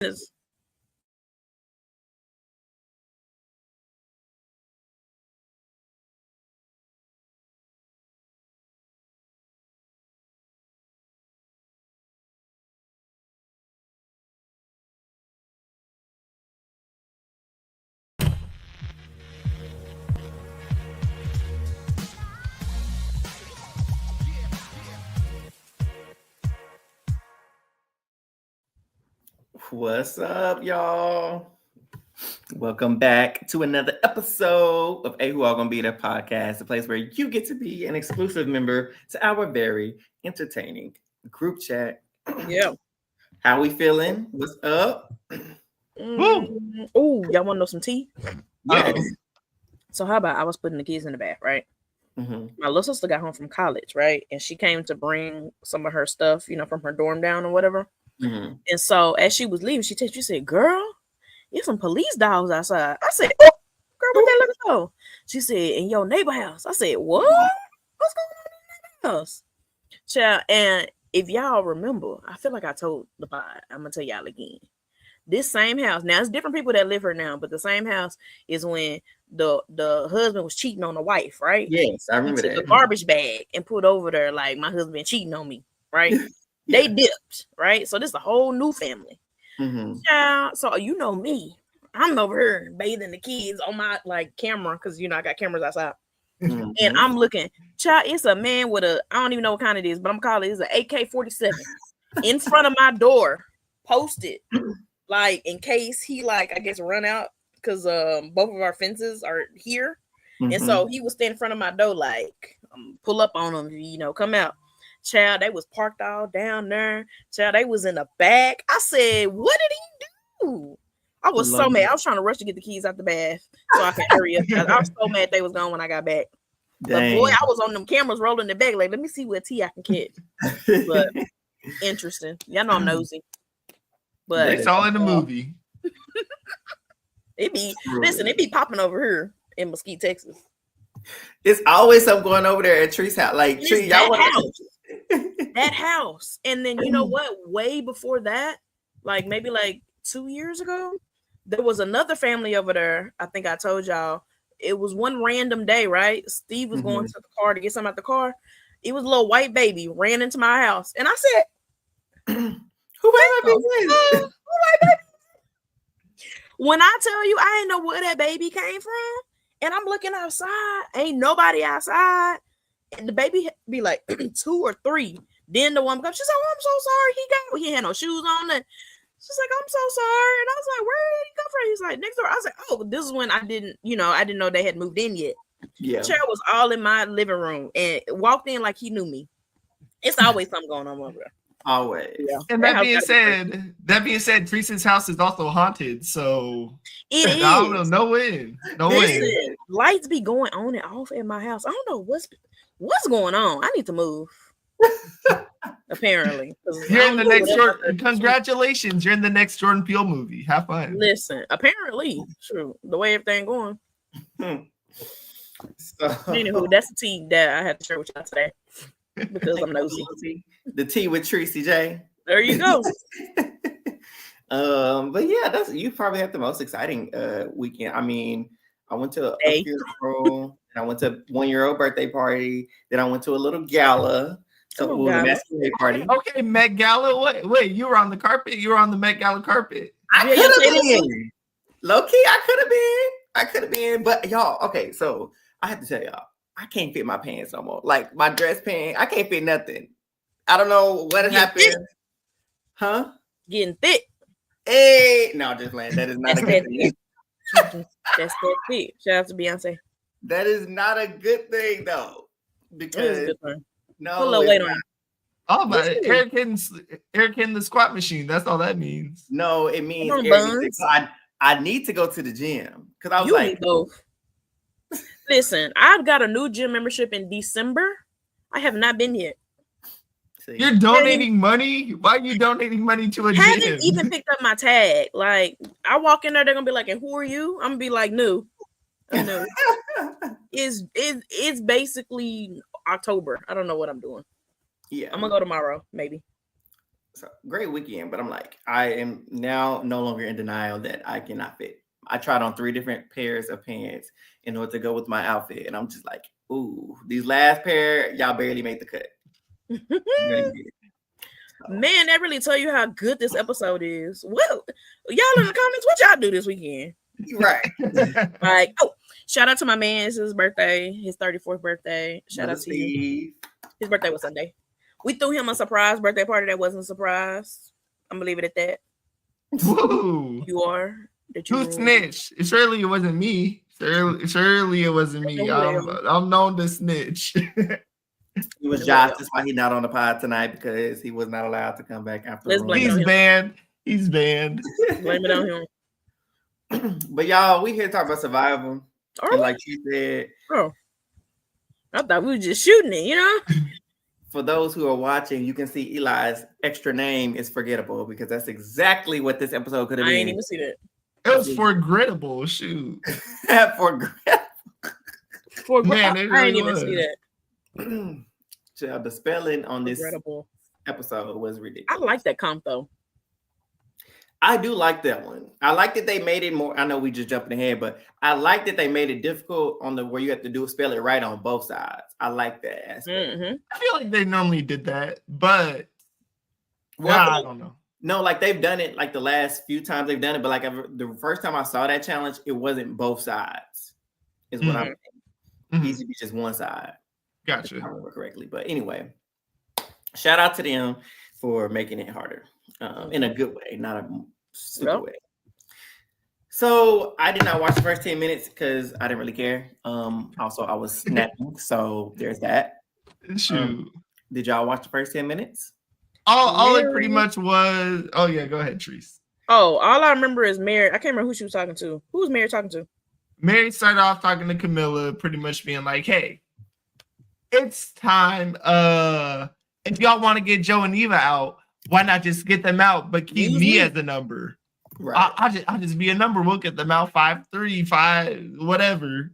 Is What's up, y'all? Welcome back to another episode of A Who All Gonna Be There podcast, the place where you get to be an exclusive member to our very entertaining group chat. yeah. How we feeling? What's up? Oh, y'all want to know some tea? Yes. So how about I was putting the kids in the bath, right? Mm-hmm. My little sister got home from college, right? And she came to bring some of her stuff, from her dorm down or whatever. Mm-hmm. And so as she was leaving, she texted, she said, "Girl, there's some police dogs outside." I said, "Oh, girl, what they looking for?" She said, "In your neighbor house." I said, "What? What's going on in the neighbor house?" Child, and if y'all remember, I feel like I told the pod. I'm gonna tell y'all again. This same house, now it's different people that live here now, but the same house is when the husband was cheating on the wife, right? Yes, I remember He took that. a garbage bag and put over there like, my husband cheating on me, right? They dipped, right? So this is a whole new family. Mm-hmm. Child, so you know me. I'm over here bathing the kids on my camera because I got cameras outside. Mm-hmm. And I'm looking, child, it's a man with I don't even know what kind it is, but I'm calling it, it's an AK-47 in front of my door, posted, like in case he I guess run out, because both of our fences are here. Mm-hmm. And so he was standing in front of my door, like, pull up on him, come out. Child, they was parked all down there. Child, they was in the back. I said, what did he do? I was so mad. I was trying to rush to get the keys out the bath so I could hurry up. I was so mad they was gone when I got back. Dang. But boy, I was on them cameras rolling the back. Like, let me see what tea I can catch. But interesting. Y'all know I'm nosy. But it's all in the movie. It be popping over here in Mesquite, Texas. It's always something going over there at Tree's house. Like, Tree, y'all that house. And then you know what? Way before that, maybe 2 years ago, there was another family over there. I think I told y'all. It was one random day, right? Steve was going to the car to get something out the car. It was a little white baby ran into my house. And I said, who white baby? When I tell you, I didn't know where that baby came from. And I'm looking outside. Ain't nobody outside. And the baby be like 2 or 3. Then the woman comes. She said, "Oh, I'm so sorry. He had no shoes on." And she's like, "I'm so sorry." And I was like, "Where did he come from?" He's like, "Next door." I was like, "Oh, this is when I didn't know they had moved in yet." Yeah. The chair was all in my living room and walked in like he knew me. It's always something going on over there. Always. Yeah. And that being said, Teresa's house is also haunted. So it is. I don't know. No win. Lights be going on and off at my house. I don't know what's going on. I need to move. Apparently, you're in the next Jordan. Congratulations, you're in the next Jordan Peele movie. Have fun. Listen, apparently, true. The way everything going. So, anywho, that's the tea that I had to share with y'all today because I'm nosy. The tea with Tracy J. There you go. But yeah, you probably have the most exciting weekend. I mean, I went to a funeral, and I went to a 1-year-old birthday party, then I went to a little gala. So a masquerade party. Okay, Met Gala. Wait, you were on the carpet? You were on the Met Gala carpet. I could have been. Low key, I could have been. But y'all, okay, so I have to tell y'all, I can't fit my pants no more. Like my dress pants, I can't fit nothing. I don't know what happened. Thick. Huh? Getting thick. Hey, no, just playing. That is not a good thing. That's that thick. Shout out to Beyonce. That is not a good thing though. Because no, put a little weight on. Oh, but Eric in the squat machine. That's all that means. No, it means I need to go to the gym because I was need both. Listen, I've got a new gym membership in December. I have not been yet. You're donating money? Why are you donating money to a gym? Haven't even picked up my tag. Like, I walk in there, they're gonna be like, "And who are you?" I'm gonna be like, "New." I'm new. It's basically October. I don't know what I'm doing. Yeah, I'm gonna go tomorrow, maybe. So great weekend, but I'm like, I am now no longer in denial that I cannot fit. I tried on 3 different pairs of pants in order to go with my outfit, and I'm just like, ooh, these last pair, y'all barely made the cut. Man, that really tell you how good this episode is. Well, y'all in the comments, what y'all do this weekend? Right. Like, shout out to my man. It's his birthday, his 34th birthday. Shout out to you. His birthday was Sunday. We threw him a surprise birthday party that wasn't a surprise. I'm gonna leave it at that. Whoa. You are. Who snitched? Surely it wasn't me. Surely it wasn't me. I'm known to snitch. It was Josh. That's why he's not on the pod tonight, because he was not allowed to come back after. He's banned. He's banned. Blame it on him. But y'all, we here to talk about survival. And like she said, I thought we were just shooting it, you know. For those who are watching, you can see Eli's extra name is forgettable, because that's exactly what this episode could have been. I ain't even see that. It was forgettable. Shoot. Man, I ain't even see that. So the spelling on this episode was ridiculous. I like that comp though. I do like that one. I like that they made it more. I know we just jumping ahead, but I like that they made it difficult on the where you have to spell it right on both sides. I like that aspect. Mm-hmm. I feel like they normally did that, but I don't know. No, like they've done it like the last few times they've done it, but like the first time I saw that challenge, it wasn't both sides. Is what I'm saying. It used to be just one side. Gotcha. If I remember correctly. But anyway, shout out to them for making it harder in a good way, not a stupid way. So I did not watch the first 10 minutes because I didn't really care. Also, I was snapping, so there's that. Did y'all watch the first 10 minutes? All it pretty much was. Oh yeah, go ahead, Treese. Oh, all I remember is Mary. I can't remember who she was talking to. Who was Mary talking to? Mary started off talking to Camilla, pretty much being like, "Hey, it's time. If y'all want to get Joe and Eva out, why not just get them out, but keep me as a number? Right. I'll just be a number. We'll get them out 5-3, 5, whatever.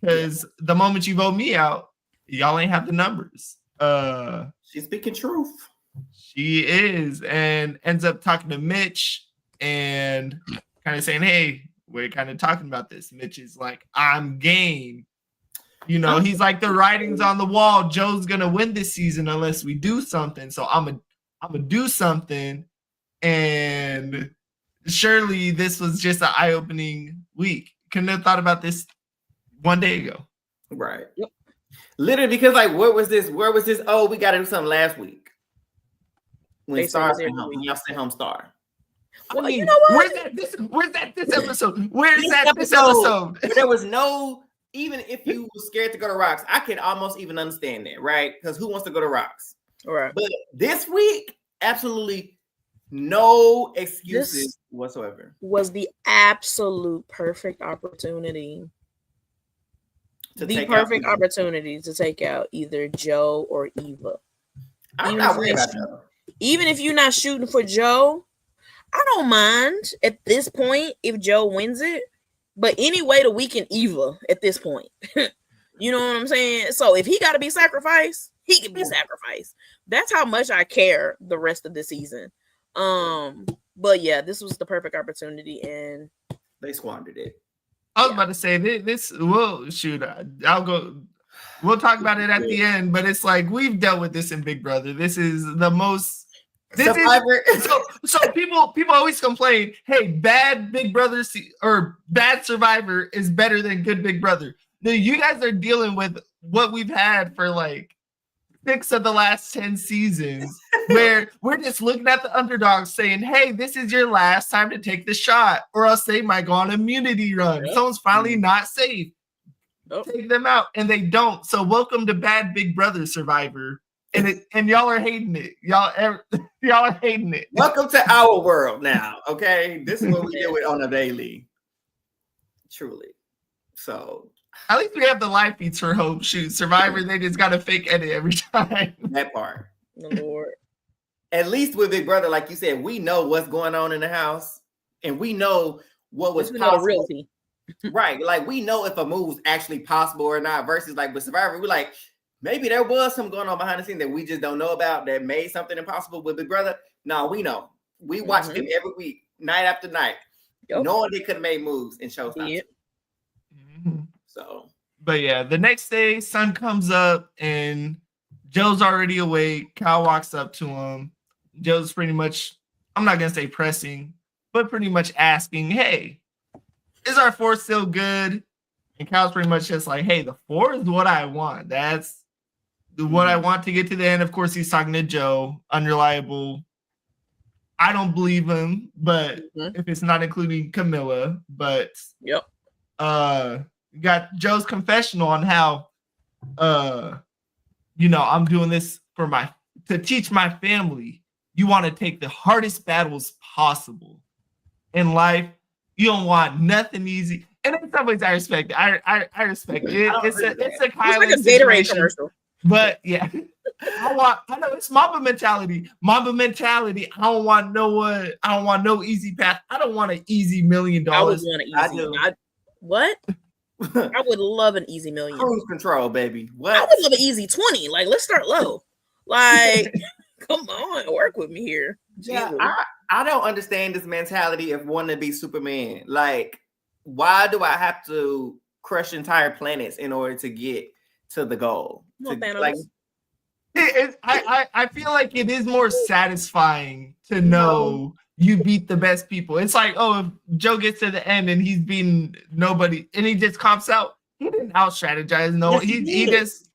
Because the moment you vote me out, y'all ain't have the numbers." She's speaking truth. She is, and ends up talking to Mitch and kind of saying, "Hey, we're kind of talking about this." Mitch is like, "I'm game." You know, he's like, the writing's on the wall. Joe's gonna win this season unless we do something. So I'm gonna do something. And surely this was just an eye-opening week. Couldn't have thought about this one day ago. Right. Yep. Literally, because like, where was this? Oh, we got to do something last week. When Star sent home, y'all sent home Star. Well, you know what? Where's that this episode? Where is that this episode? There was no. Even if you were scared to go to Rocks, I can almost even understand that, right? Because who wants to go to Rocks? Right. But this week, absolutely no excuses whatsoever. Was the absolute perfect opportunity. The perfect opportunity to take out either Joe or Eva. I'm not worried about that. Even if you're not shooting for Joe, I don't mind at this point if Joe wins it. But any way to weaken Eva at this point. You know what I'm saying? So if he got to be sacrificed, he can be sacrificed. That's how much I care the rest of the season. But yeah, this was the perfect opportunity and they squandered it. I was about to say this. Well, shoot, I'll go. We'll talk about it at the end, but it's like we've dealt with this in Big Brother. This is the most. So people always complain, hey, bad Big Brother or bad Survivor is better than good Big Brother. Now, you guys are dealing with what we've had for like 6 of the last 10 seasons, where we're just looking at the underdogs saying, hey, this is your last time to take the shot, or else they might go on immunity run. Yep. Someone's finally not safe. Yep. Take them out, and they don't. So welcome to bad Big Brother Survivor. And y'all are hating it. Y'all are hating it. Welcome to our world now. Okay, this is what we deal with on a daily. Truly. So at least we have the live feeds for hope. Shoot, Survivor, they just got a fake edit every time. That part. The Lord. At least with Big Brother, like you said, we know what's going on in the house, and we know what was possible. Right, like we know if a move's actually possible or not. Versus like with Survivor, we're like, maybe there was something going on behind the scenes that we just don't know about that made something impossible. With Big Brother, No, we know. We watch them every week, night after night, knowing they could have made moves in showstoppers. So, but yeah, the next day, sun comes up and Joe's already awake. Cal walks up to him. Joe's pretty much, I'm not gonna say pressing, but pretty much asking, "Hey, is our 4 still good?" And Cal's pretty much just like, "Hey, the 4 is what I want. That's what I want to get to the end." Of course, he's talking to Joe, unreliable. I don't believe him, but if it's not including Camilla, but got Joe's confessional on how I'm doing this to teach my family. You want to take the hardest battles possible in life. You don't want nothing easy. And in some ways, I respect it. I respect it. It's a kind of Gatorade commercial. But yeah, I know it's Mamba mentality. Mamba mentality. I don't want no easy path. I don't want an easy $1 million. I would want an easy. What? I would love an easy $1 million. Cruise control, baby. What? I would love an easy 20. Like, let's start low. Like, come on, work with me here. Yeah, I don't understand this mentality of wanting to be Superman. Like, why do I have to crush entire planets in order to get to the goal? I feel like it is more satisfying to know you beat the best people. It's like, if Joe gets to the end and he's beating nobody and he just comps out, he didn't out strategize. No, he just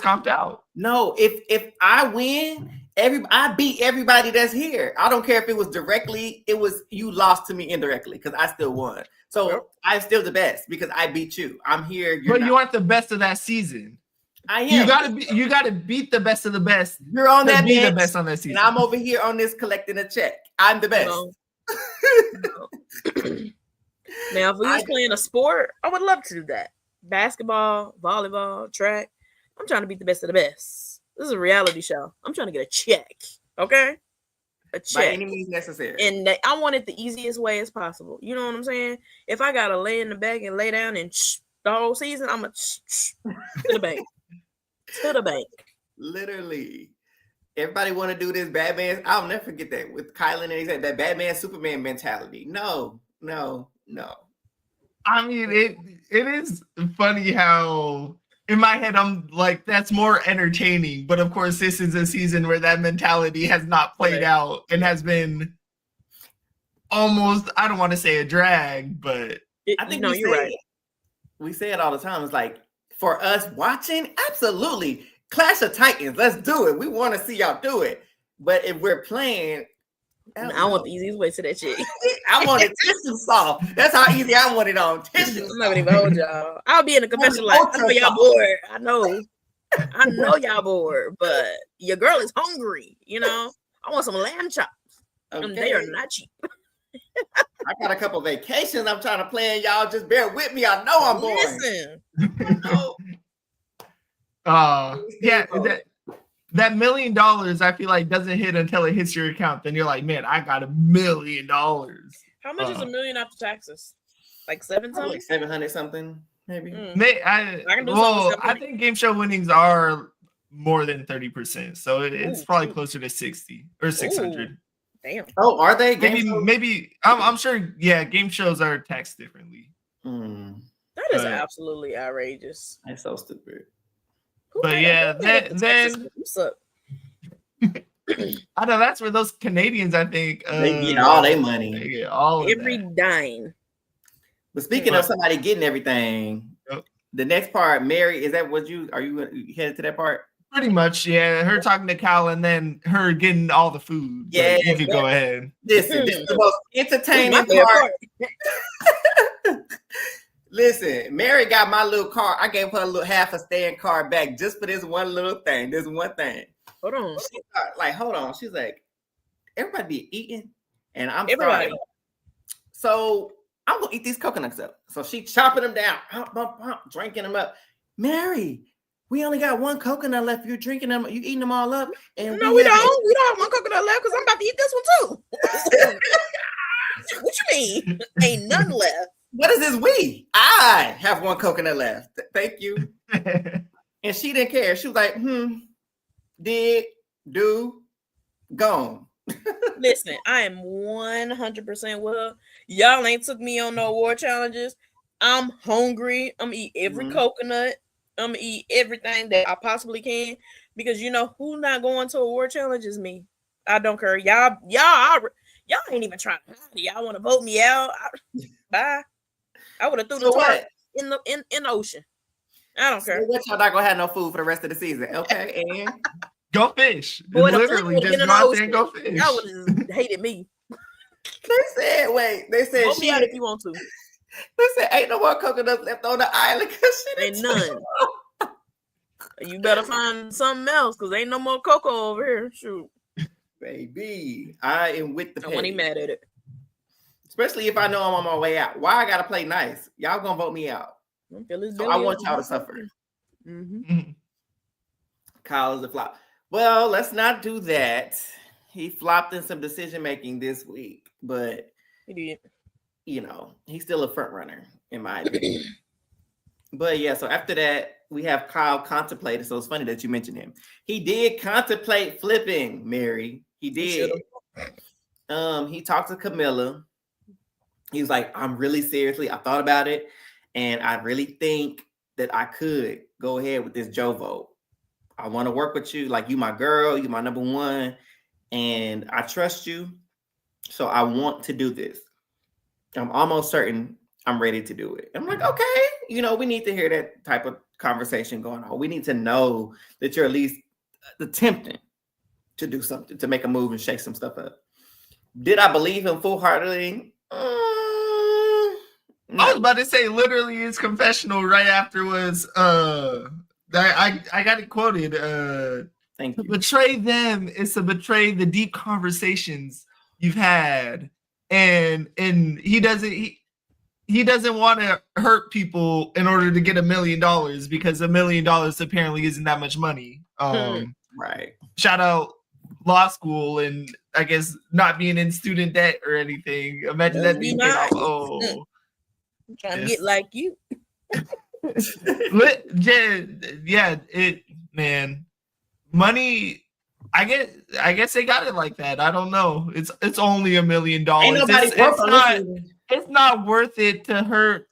comped out. No, if I win, I beat everybody that's here. I don't care if it was directly, you lost to me indirectly because I still won. So I'm still the best because I beat you. I'm here. You aren't the best of that season. I am. You gotta beat the best of the best. You're on that be the best on that season. And I'm over here on this collecting a check. I'm the best. No. Now, if we was playing a sport, I would love to do that. Basketball, volleyball, track. I'm trying to beat the best of the best. This is a reality show. I'm trying to get a check. Okay? A check. By any means necessary. And I want it the easiest way as possible. You know what I'm saying? If I gotta lay in the bag and lay down and the whole season, I'm to the bank. To the bank. Literally. Everybody want to do this Batman. I'll never forget that with Kylan and he said that Batman Superman mentality. No. I mean, it is funny how in my head I'm like, that's more entertaining. But of course, this is a season where that mentality has not played out and has been almost, I don't want to say a drag, but I think you're right. We say it all the time. It's like, for us watching, absolutely. Clash of Titans, let's do it. We want to see y'all do it. But if we're playing, I want the easiest way to that shit. I want it tissue soft. That's how easy I want it on tissue. I'm not gonna even hold y'all. I'll be in the confession like, I know y'all bored. I know y'all bored, but your girl is hungry. I want some lamb chops. Okay. And they are not cheap. I got a couple vacations I'm trying to plan. Y'all just bear with me. I know I'm bored. Listen. That $1 million I feel like doesn't hit until it hits your account. Then you're like, man, I got $1 million. How much is $1 million after taxes? Like 7 something? Like 700 something, maybe. I think game show winnings are more than 30%. So it's probably closer to 60 or 600. Damn. Oh, are they? Maybe I'm sure. Yeah, game shows are taxed differently. That is absolutely outrageous. That's so stupid. But yeah, then I know that's where those Canadians, I think, they get all their money. They get all every dime. But speaking of somebody getting everything, the next part, Mary, is that what are you headed to that part? Pretty much, yeah. Her talking to Cal and then her getting all the food. Yeah, you can go ahead. Listen, this is the most entertaining part. Listen, Mary got my little card. I gave her a little half a stand card back just for this one little thing. This one thing. Hold on. Hold on. She's like, everybody be eating, and I'm starving. So I'm gonna eat these coconuts up. So she chopping them down, drinking them up. Mary, we only got one coconut left. You're drinking them. You eating them all up. And no, we don't. We don't have one coconut left because I'm about to eat this one too. What you mean? Ain't none left. What is this we? I have one coconut left. Thank you. And she didn't care. She was like, did, do, gone. Listen, I am 100% with her. Y'all ain't took me on no award challenges. I'm hungry. I'm gonna eat every coconut. I'm gonna eat everything that I possibly can because you know who not going to award challenges? Me. I don't care. Y'all ain't even trying. Y'all want to vote me out? Bye. I would have threw the tarp in the ocean. I don't care. What y'all not gonna have no food for the rest of the season? Okay, and go fish. Boy, Literally, just go out there and go fish. Y'all would have hated me. They said vote me out if you want to. They said ain't no more coconuts left on the island because ain't none. You better find something else because ain't no more cocoa over here. Shoot. Baby, I am with the I won't even mad at it. Especially if I know I'm on my way out. Why I gotta play nice? Y'all gonna vote me out. So I want y'all to suffer. Kyle is a flop. Well, let's not do that. He flopped in some decision making this week, but he did. You know, he's still a front runner in my opinion. But yeah, so after that, we have Kyle contemplated. So it's funny that you mentioned him. He did contemplate flipping, Mary. He did. He talked to Camilla. He was like, I'm really seriously, I thought about it, and I really think that I could go ahead with this Joe vote. I want to work with you. Like, you my girl, you my number one, and I trust you. So I want to do this. I'm almost certain I'm ready to do it. I'm like, okay, you know, we need to hear that type of conversation going on. We need to know that you're at least attempting to do something, to make a move and shake some stuff up. Did I believe him full-heartedly? No. I was about to say, literally, his confessional right after was, I got it quoted. Thank you. To betray them is to betray the deep conversations you've had. And he doesn't want to hurt people in order to get $1 million because $1 million apparently isn't that much money. Right. Shout out law school and I guess not being in student debt or anything. Imagine that being paid off. Oh, I'm trying to get like you. Man, money. I guess they got it like that. I don't know. It's only $1 million. It's not worth it to hurt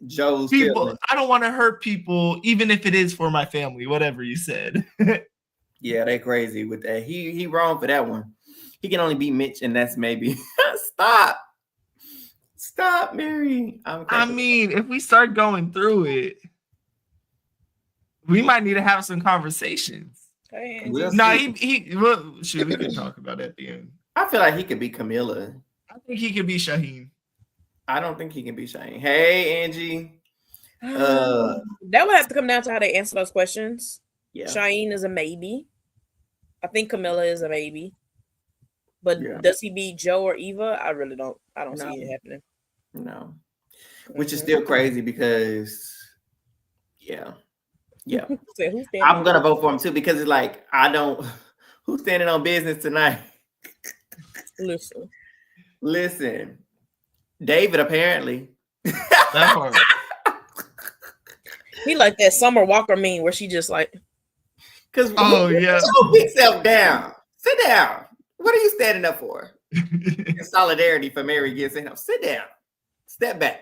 Joe's people. feelings. I don't want to hurt people, even if it is for my family. Whatever you said. Yeah, they crazy with that. He wrong for that one. He can only beat Mitch, and that's maybe Stop, Mary. I mean, if we start going through it, we might need to have some conversations. We can talk about it at the end. I feel like he could be Camilla. I think he could be Shaheen. I don't think he can be Shaheen. Hey, Angie. That would have to come down to how they answer those questions. Yeah. Shaheen is a maybe. I think Camilla is a maybe. But does he beat Joe or Eva? I really don't. I don't see it happening. No. Which is still crazy because, yeah. I'm gonna vote for him too because it's like who's standing on business tonight? Listen. David apparently. That part. He like that Summer Walker meme where she just like put yourself down. Sit down. What are you standing up for? In solidarity for Mary Gibson. Sit down. Step back.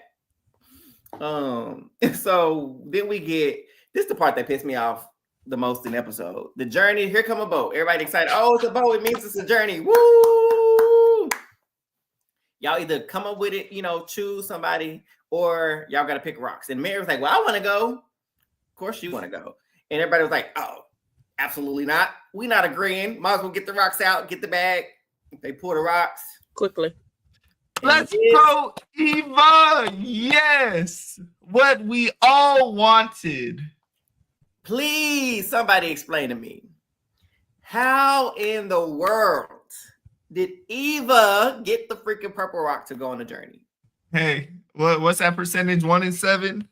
So then we get this is the part that pissed me off the most in the episode. The journey. Here come a boat. Everybody excited. Oh, it's a boat. It means it's a journey. Woo! Y'all either come up with it, choose somebody, or y'all got to pick rocks. And Mary was like, well, I want to go. Of course you want to go. And everybody was like, oh, absolutely not. We not agreeing. Might as well get the rocks out, get the bag. They pull the rocks. Quickly. Let's go, Eva. Yes. What we all wanted. Please, somebody explain to me. How in the world did Eva get the freaking purple rock to go on the journey? Hey, what's that percentage? 1 in 7?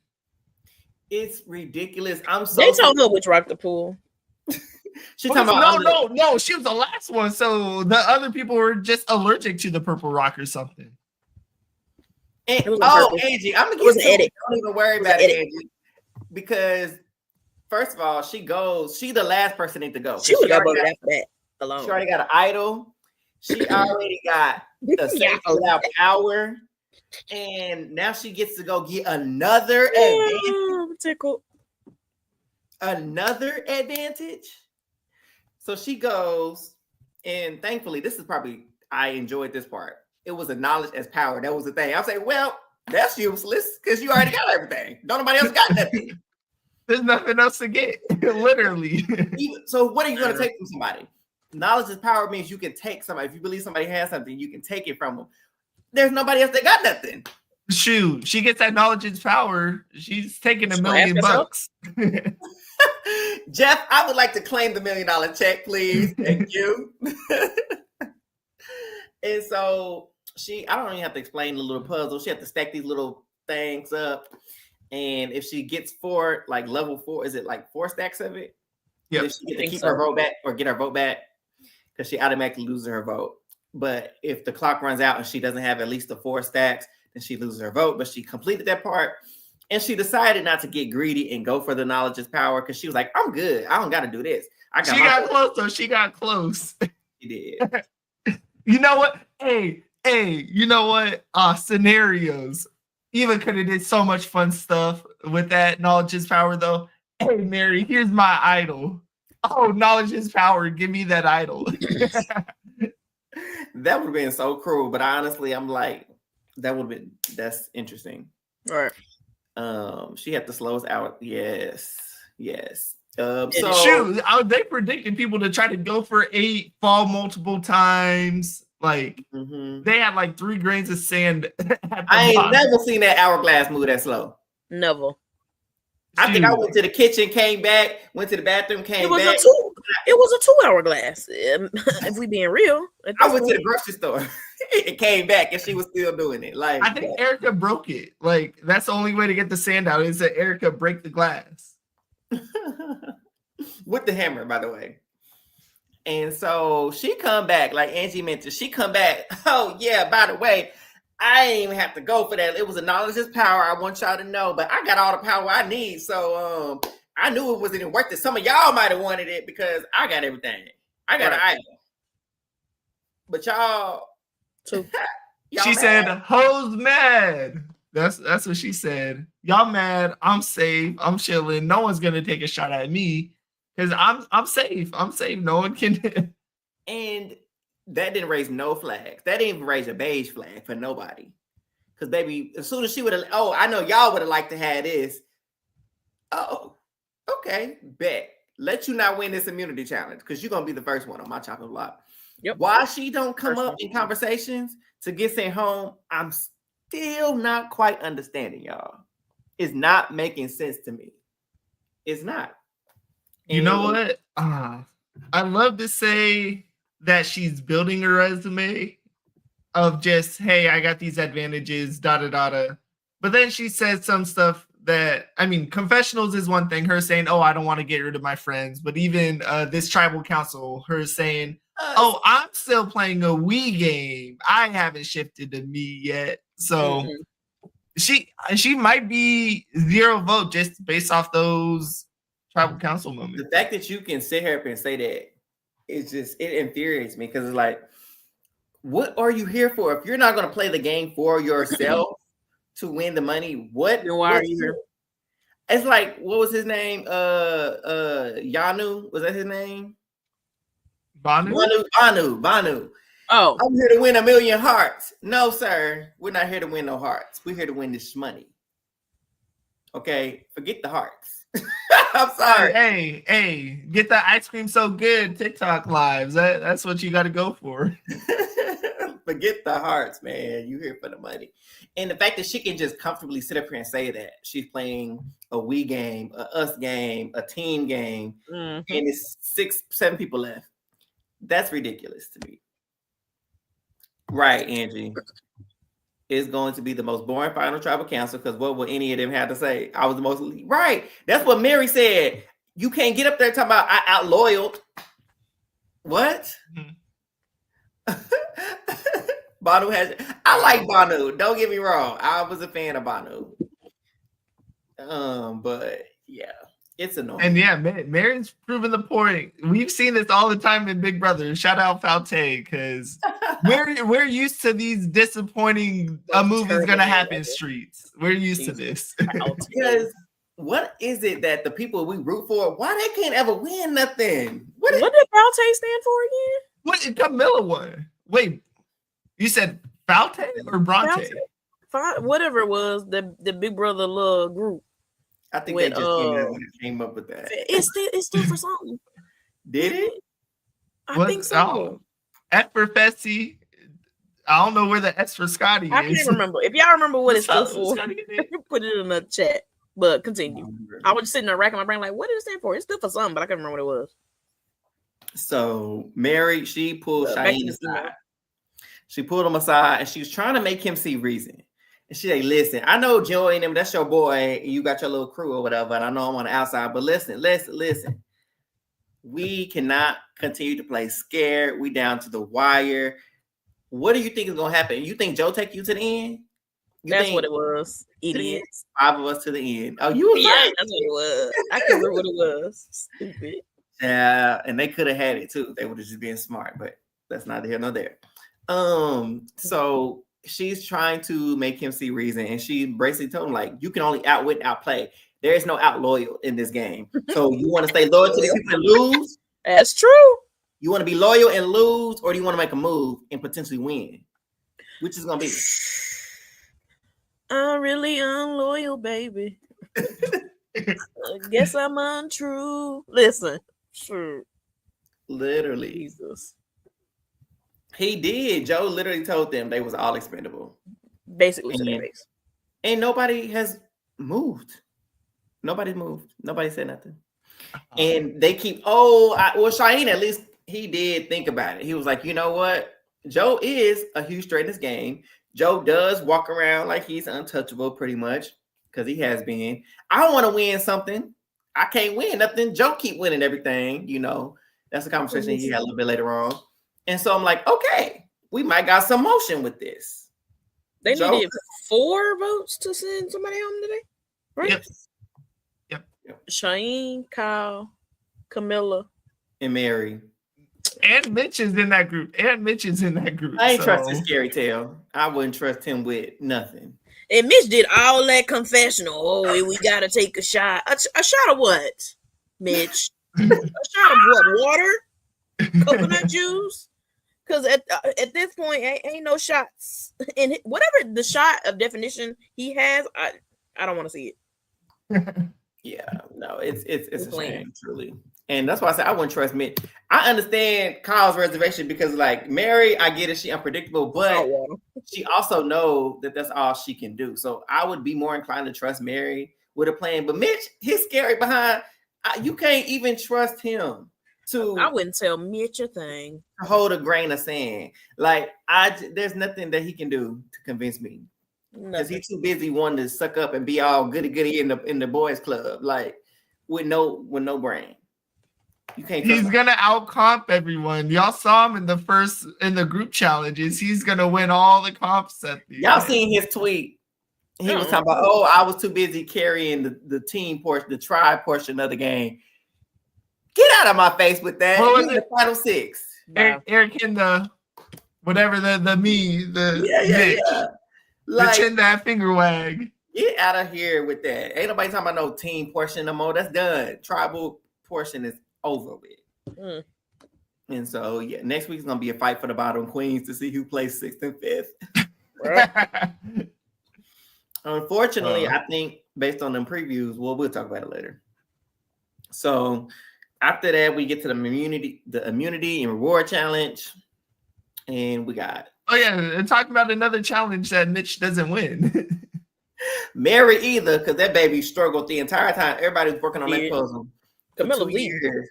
It's ridiculous. They told her which rock to pull. She's talking about no. She was the last one, so the other people were just allergic to the purple rock or something. And, Angie, I'm gonna get edit. Don't even worry about it, Angie, because first of all, she's the last person need to go. She would have voted after that. alone. She already got an idol. She already got a safe without power. And now she gets to go get another advantage. Another advantage. So she goes, and thankfully, this is probably, I enjoyed this part. It was a knowledge as power. That was the thing. I was like, well, that's useless because you already got everything. Nobody else got nothing. There's nothing else to get, literally. So what are you going to take from somebody? Knowledge is power means you can take somebody. If you believe somebody has something, you can take it from them. There's nobody else that got nothing. Shoot, she gets that knowledge is power. She's taking $1 million. Jeff, I would like to claim the $1 million check, please. Thank you. And so I don't even have to explain the little puzzle. She has to stack these little things up. And if she gets level 4, is it like 4 stacks of it? Yeah. She get to keep her vote back or get her vote back because she automatically loses her vote. But if the clock runs out and she doesn't have at least the 4 stacks, then she loses her vote. But she completed that part. And she decided not to get greedy and go for the knowledge is power because she was like, I'm good. I don't got to do this. She got close, though. She got close. She did. You know what? Hey, you know what? Scenarios. Eva could have did so much fun stuff with that knowledge is power, though. Hey, Mary, here's my idol. Oh, knowledge is power. Give me that idol. That would have been so cruel. But honestly, I'm like, that's interesting. All right. She had to slow us out. Yes. So shoot, they predicted people to try to go for 8, fall multiple times. Like they had like 3 grains of sand. I ain't never seen that hourglass move that slow. Never. I think I went to the kitchen, came back, went to the bathroom, came back. It was a 2 hour glass. If we being real, I went to the grocery store. It came back and she was still doing it. Like I think Erica broke it. Like that's the only way to get the sand out is that Erica break the glass with the hammer, by the way. And so she come back, like Angie mentioned. She come back. Oh yeah, by the way, I didn't even have to go for that. It was a knowledge is power. I want y'all to know, but I got all the power I need. So I knew it wasn't even worth it. Some of y'all might have wanted it because I got everything. I got an item. But y'all. She said, "Hoes mad." That's what she said. Y'all mad? I'm safe. I'm chilling. No one's gonna take a shot at me because I'm safe. I'm safe. No one can. And that didn't raise no flags. That didn't even raise a beige flag for nobody. Because baby, as soon as she would have, I know y'all would have liked to have this. Oh, okay, bet. Let you not win this immunity challenge because you're gonna be the first one on my chopping block. Yep. Why she don't come up in conversations to get sent home, I'm still not quite understanding, y'all. It's not making sense to me. It's not. You know what? I love to say that she's building a resume of just, hey, I got these advantages, da-da-da-da. But then she says some stuff that, I mean, confessionals is one thing, her saying, oh, I don't want to get rid of my friends. But even this tribal council, her saying, oh, I'm still playing a Wii game. I haven't shifted to me yet. So she might be 0 vote just based off those tribal council moments. The fact that you can sit here and say that, it infuriates me because it's like, what are you here for? If you're not going to play the game for yourself to win the money, why are you here? It's like, what was his name? Yanu, was that his name? Banu. Oh, I'm here to win 1 million hearts. No, sir, we're not here to win no hearts. We're here to win this money. Okay, forget the hearts. I'm sorry. Hey, get the ice cream so good TikTok lives. That's what you got to go for. Forget the hearts, man. You here for the money. And the fact that she can just comfortably sit up here and say that she's playing a Wii game, a us game, a team game, and it's 6-7 people left. That's ridiculous to me. Right, Angie. Is going to be the most boring final tribal council because what will any of them have to say? I was the most right. That's what Mary said. You can't get up there talking about I out loyaled. What? Banu has. I like Banu. Don't get me wrong. I was a fan of Banu. But yeah, It's annoying. And yeah, Mary's proven the point. We've seen this all the time in Big Brother. Shout out Falte, because we're used to these disappointing a movie's gonna happen streets. We're used to this. Because what is it that the people we root for, why they can't ever win nothing? What did Falte stand for again? What did Camilla won? Wait, you said Falte or Bronte? Whatever it was, the Big Brother little group. I think they just came up with that. It stood for something. Did it? I think so. F for Fessy. I don't know where the S for Scotty is. I can't remember. If y'all remember what it stood for, put it in the chat. But continue. I was just sitting there racking my brain like, what did it stand for? It stood for something, but I can't remember what it was. So Mary, she pulled Cheyenne aside. She pulled him aside and she was trying to make him see reason. And she like, listen, I know Joey and them, that's your boy, and you got your little crew or whatever, and I know I'm on the outside, but listen. We cannot continue to play scared. We down to the wire. What do you think is going to happen? You think Joe take you to the end? That's what it was. Idiots. 5 of us to the end. Oh, you was right. That's what it was. I can't remember what it was. Stupid. Yeah, and they could have had it too. They would have just been smart, but that's neither here nor there. So she's trying to make him see reason, and she basically told him, like, you can only outwit, outplay. There is no out loyal in this game. So you want to stay loyal to these people and lose? That's true. You want to be loyal and lose, or do you want to make a move and potentially win? Which is gonna be? I'm really unloyal, baby. I guess I'm untrue. Listen, sure. Literally. Jesus. He did. Joe literally told them they was all expendable. Basically to their face. And nobody has moved. Nobody's moved. Nobody said nothing. And they keep, Cheyenne, at least he did think about it. He was like, you know what? Joe is a huge threat in this game. Joe does walk around like he's untouchable pretty much because he has been. I want to win something. I can't win nothing. Joe keep winning everything, you know. That's a conversation he had a little bit later on. And so I'm like, okay, we might got some motion with this. They needed 4 votes to send somebody home today, right? Yep. Cheyenne, Kyle, Camilla, and Mary. And Mitch is in that group. I ain't trusting Scary Tail. I wouldn't trust him with nothing. And Mitch did all that confessional. Oh, we gotta take a shot. A shot of what, Mitch? A shot of what? Water? Coconut juice? Because at this point, ain't no shots. And whatever the shot of definition he has, I don't want to see it. Yeah, no, it's a shame, truly. And that's why I said I wouldn't trust Mitch. I understand Kyle's reservation because, like, Mary, I get it, she unpredictable, but she also knows that that's all she can do. So I would be more inclined to trust Mary with a plan. But Mitch, he's scary behind. You can't even trust him to. I wouldn't tell Mitch a thing. To hold a grain of sand. Like, there's nothing that he can do to convince me. Because he's too busy wanting to suck up and be all goody in the boys club, like with no brain. You can't. He's gonna out-comp everyone. Y'all saw him in the group challenges. He's gonna win all the comps at the Y'all seen his tweet. He was talking about, I was too busy carrying the team portion, the tribe portion of the game. Get out of my face with that. What was it? The final 6. Eric in the whatever the Mitch. Like, the chin that finger wag. Get out of here with that. Ain't nobody talking about no team portion no more. That's done. Tribal portion is over with. And so, next week's gonna be a fight for the bottom queens to see who plays 6th and 5th. Unfortunately, I think based on them previews, we'll talk about it later. So after that, we get to the immunity and reward challenge, and we got. Oh yeah, and talking about another challenge that Mitch doesn't win. Mary either, because that baby struggled the entire time. Everybody was working on that puzzle. Camilla years.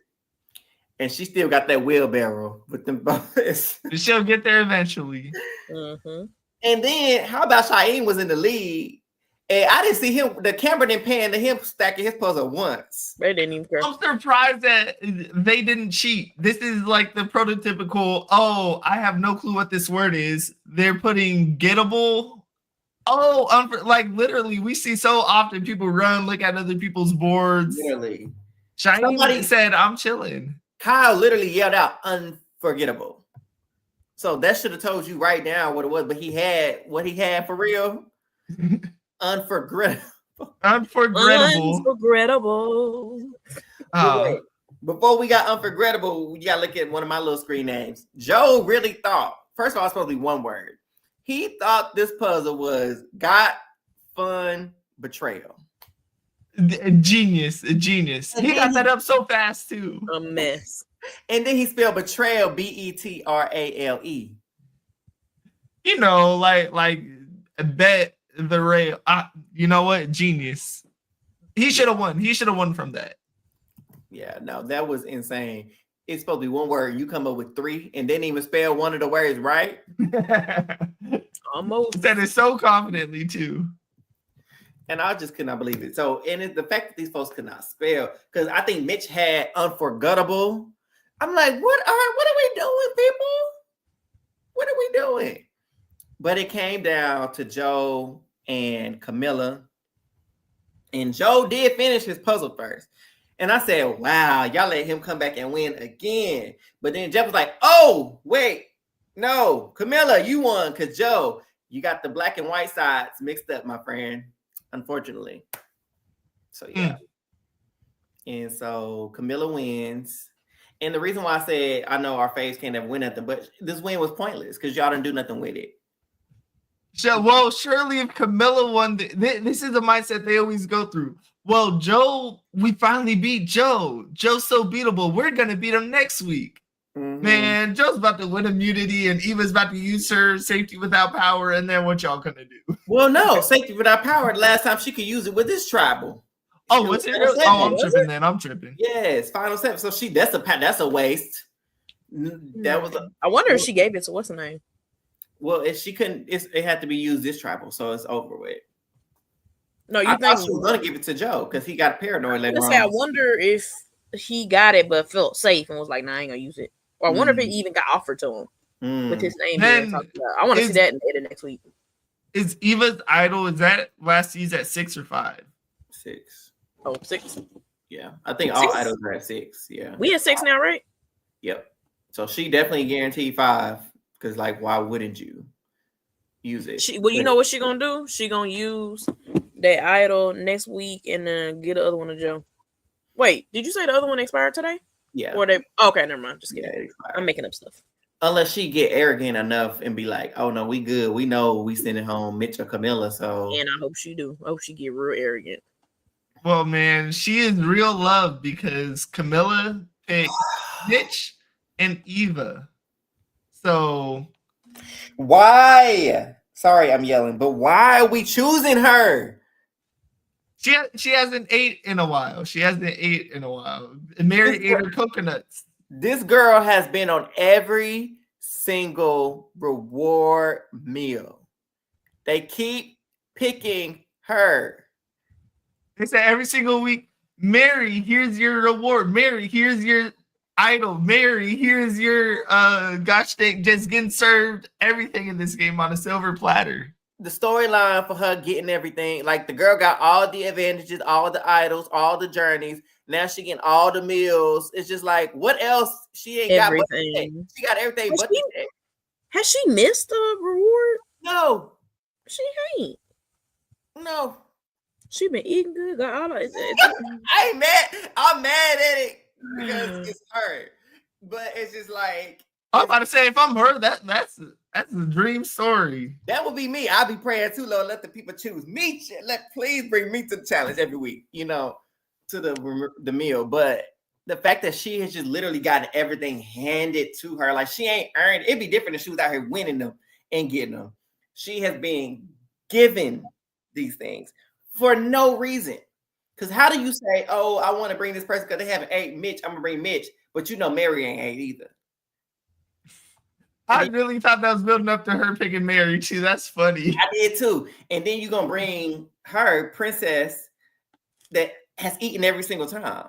And she still got that wheelbarrow with them boys. She'll get there eventually. Mm-hmm. And then, how about Cheyenne was in the lead? And I didn't see him, the camera didn't pan to him stacking his puzzle once. They didn't even care. I'm surprised that they didn't cheat. This is like the prototypical, I have no clue what this word is. They're putting gettable Oh, like literally, we see so often people run, look at other people's boards. Literally. Somebody said, "I'm chilling." Kyle literally yelled out "unforgettable." So that should have told you right now what it was. But he had what he had for real. Unforgettable. Unforgettable. Before we got unforgettable, we gotta look at one of my little screen names. Joe really thought. First of all, it's supposed to be one word. He thought this puzzle was got, fun, betrayal. A genius. He got that up so fast too. A mess. And then he spelled betrayal BETRALE. You know, like bet the rail. You know what? Genius. He should have won. He should have won from that. Yeah, no, that was insane. It's supposed to be one word. You come up with 3 and didn't even spell one of the words right. Almost. Said it so confidently too. And I just could not believe it. So, and it's the fact that these folks could not spell, because I think Mitch had unforgettable. I'm like, what are we doing, people? What are we doing? But it came down to Joe and Camilla. And Joe did finish his puzzle first. And I said, wow, y'all let him come back and win again. But then Jeff was like, oh, wait, no, Camilla, you won, because Joe, you got the black and white sides mixed up, my friend, unfortunately. So, yeah. And so Camilla wins. And the reason why I said, I know our faves can't ever win nothing, but this win was pointless because y'all didn't do nothing with it. So, well, surely if Camilla won, this is the mindset they always go through. Well, Joe, we finally beat Joe. Joe's so beatable. We're going to beat him next week. Mm-hmm. Man, Joe's about to win immunity and Eva's about to use her safety without power. And then what y'all going to do? Well, no, safety without power. The last time she could use it with this tribal. Oh, was it really? Oh, I'm tripping then. I'm tripping. Yes, final 7. So that's a waste. That was I wonder if she gave it to what's her name? Well, if she couldn't, it had to be used this tribal, so it's over with. No, I thought she was gonna give it to Joe because he got paranoid later on. I wonder if he got it but felt safe and was like, "Nah, I ain't gonna use it." Or I wonder if it even got offered to him with his name being talked about. I want to see that in the next week. Is Eva's idol? Is that last season at 6 or 5? 6. Oh, 6. Yeah, I think all idols are at 6. Yeah, we at 6 now, right? Yep. So she definitely guaranteed 5 because, like, why wouldn't you use it? You know what she gonna do? She gonna use that idol next week and then get the other one to Joe. Wait, did you say the other one expired today? Yeah. Or they? Okay, never mind. Just kidding. Yeah, I'm making up stuff. Unless she get arrogant enough and be like, "Oh no, we good. We know we sending home Mitch or Camilla." So, and I hope she do. I hope she get real arrogant. Well, man, she is real love because Camilla picked Mitch and Eva. So why? Sorry, I'm yelling, but why are we choosing her? She hasn't ate in a while. Mary ate her coconuts. This girl has been on every single reward meal. They keep picking her. They say every single week, Mary, here's your reward. Mary, here's your idol. Mary, here's your gosh dang, just getting served everything in this game on a silver platter. The storyline for her getting everything, like the girl got all the advantages, all the idols, all the journeys. Now she getting all the meals. It's just like, what else? She ain't everything. Got. She got everything. Has she missed a reward? No, she ain't. No, she been eating good. Got all of it. I ain't mad. I'm mad at it because it's her. But it's just like I'm about to say, if I'm her, that's a dream story. That would be me. I'll be praying too, Lord. Let the people choose me. Please bring me to the challenge every week. You know, to the meal. But the fact that she has just literally gotten everything handed to her, like she ain't earned. It'd be different if she was out here winning them and getting them. She has been given these things for no reason. Because how do you say, oh, I want to bring this person because they haven't ate Mitch, I'm gonna bring Mitch, but you know Mary ain't ate either. I really thought that was building up to her picking Mary too. That's funny. I did too. And then you're gonna bring her princess that has eaten every single time.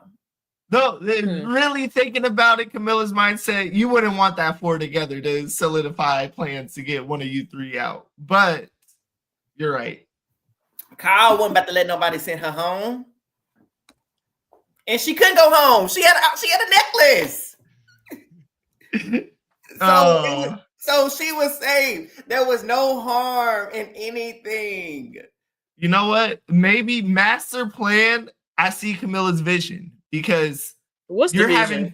No, really thinking about it, Camilla's mindset, you wouldn't want that 4 together to solidify plans to get one of you 3 out. But You're right. Kyle wasn't about to let nobody send her home. And she couldn't go home. She had a necklace. So she was safe. There was no harm in anything. You know what? Maybe master plan. I see Camilla's vision because you're having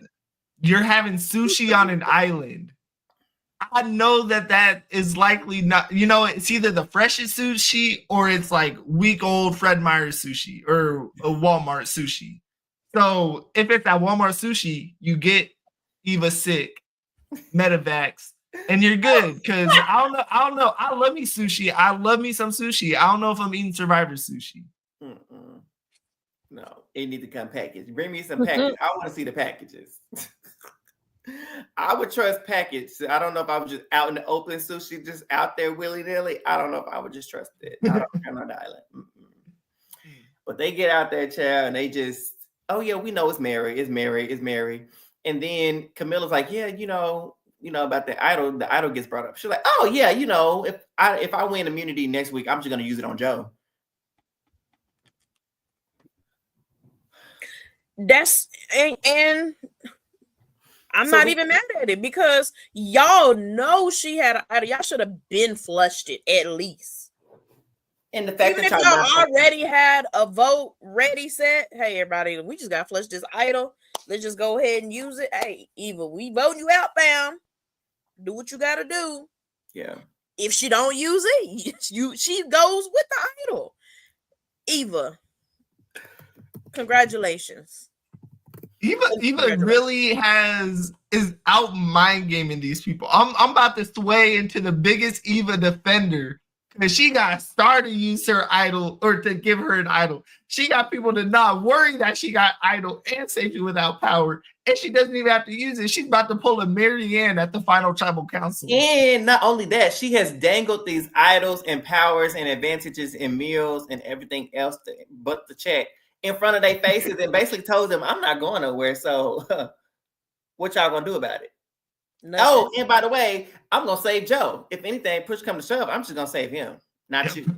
sushi on an island. I know that is likely not. You know, it's either the freshest sushi or it's like week old Fred Meyer sushi or a Walmart sushi. So if it's at Walmart sushi, you get Eva sick, Medivax, and you're good. Because I don't know. I love me sushi. I love me some sushi. I don't know if I'm eating Survivor sushi. No, it need to come packaged. Bring me some packages. I want to see the packages. I would trust package. I don't know if I was just out in the open sushi, just out there willy-nilly. I don't know if I would just trust it. I don't know on the island. But they get out there, child, and they just, oh yeah, we know it's Mary. And then Camilla's like, yeah, you know about the idol gets brought up. She's like, oh yeah, if I win immunity next week, I'm just gonna use it on Joe. That's and I'm not even mad at it because y'all know she had an idol. Y'all should have been flushed it at least. And the fact even that if y'all already had a vote ready set, hey everybody, we just got flushed this idol. Let's just go ahead and use it. Hey, Eva, we voting you out, fam. Do what you gotta do. Yeah. If she don't use it, she goes with the idol. Eva, congratulations. Eva really is out mind gaming these people. I'm about to sway into the biggest Eva defender because she got Star to use her idol or to give her an idol. She got people to not worry that she got idol and safety without power, and she doesn't even have to use it. She's about to pull a Marianne at the final tribal council. And not only that, she has dangled these idols and powers and advantages and meals and everything else but the check in front of their faces and basically told them, I'm not going nowhere. So what y'all gonna do about it? Nothing. Oh, and by the way, I'm gonna save Joe. If anything, push come to shove, I'm just gonna save him, not you.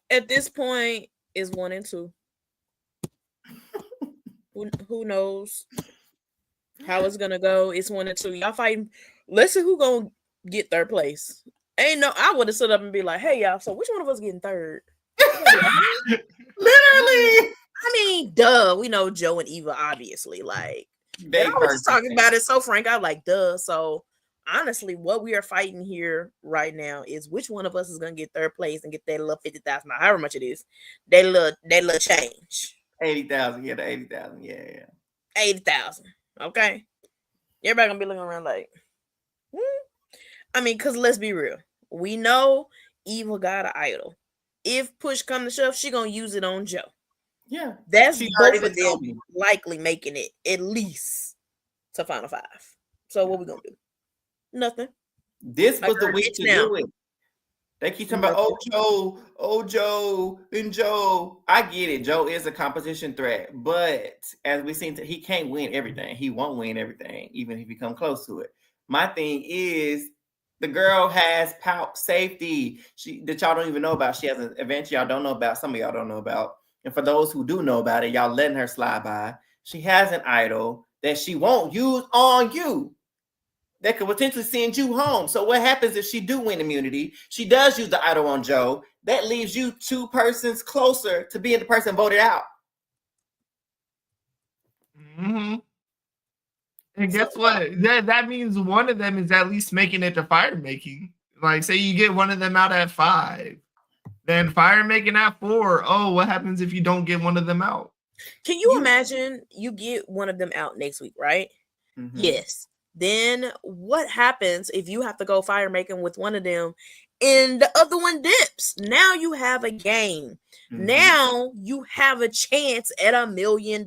At this point, it's 1 and 2. Who knows how it's gonna go? It's 1 and 2. Y'all fighting. Let's see who gonna get third place. Ain't no. I would have stood up and be like, "Hey y'all, so which one of us getting third?" Literally. I mean, duh. We know Joe and Eva, obviously. Like, I was just talking about it so frank. I was like, duh. So honestly, what we are fighting here right now is which one of us is gonna get third place and get that little 50,000, however much it is. That little change. 80,000, yeah, the 80,000, yeah. 80,000. Okay. Everybody gonna be looking around like, I mean, because let's be real. We know Eva got an idol. If push come to shove, she gonna use it on Joe. Yeah. That's both of them likely making it at least to Final 5. So what we gonna do? Nothing. This was the week to do it. They keep talking about, Joe, and Joe. I get it. Joe is a competition threat, but as we seen, he can't win everything. He won't win everything, even if he come close to it. My thing is, the girl has safety that y'all don't even know about. She has an event y'all don't know about. Some of y'all don't know about. And for those who do know about it, y'all letting her slide by. She has an idol that she won't use on you. That could potentially send you home. So what happens if she do win immunity? She does use the idol on Joe. That leaves you 2 persons closer to being the person voted out. Mm-hmm. And guess what? That means one of them is at least making it to fire making. Like, say you get one of them out at 5. Then fire making at 4. Oh, what happens if you don't get one of them out? Can you imagine you get one of them out next week, right? Mm-hmm. Yes. Then what happens if you have to go fire making with one of them and the other one dips? Now you have a game. Mm-hmm. Now you have a chance at $1 million.